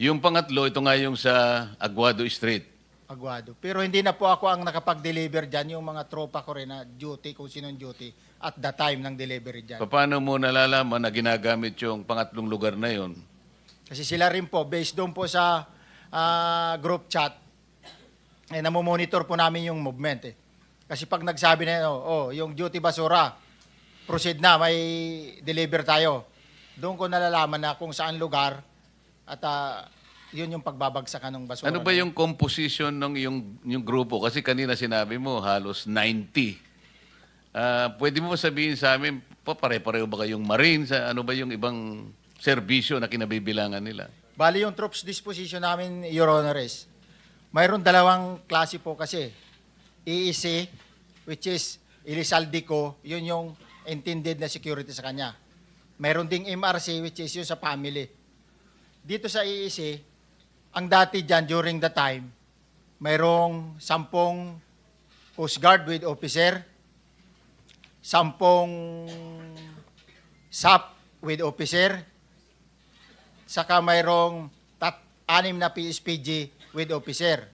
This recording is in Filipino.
Yung pangatlo, ito nga yung sa Aguado Street. Aguado. Pero hindi na po ako ang nakapag-deliver dyan, yung mga tropa ko rin na duty, kung sinong duty, at the time ng delivery dyan. Paano mo nalalaman na ginagamit yung pangatlong lugar na yon? Kasi sila rin po, based doon po sa group chat, namomonitor po namin yung movement. Kasi pag nagsabi na, yung duty basura, proceed na, may deliver tayo. Doon ko nalalaman na kung saan lugar at yun yung pagbabagsakan ng basura. Ano ba yung composition ng yung grupo? Kasi kanina sinabi mo, halos 90. Pwede mo sabihin sa amin, pare-pareho ba kayong Marines? Ano ba yung ibang serbisyo na kinabibilangan nila? Bali yung troops disposition namin, Your Honor, is mayroon dalawang klase po kasi. EEC, which is Elisaldico, yun yung intended na security sa kanya. Mayroon ding MRC, which is yun sa family. Dito sa EEC, ang dati dyan during the time, mayroong 10 Coast Guard with officer, 10 SAP with officer, saka mayroong 6 na PSPG with officer.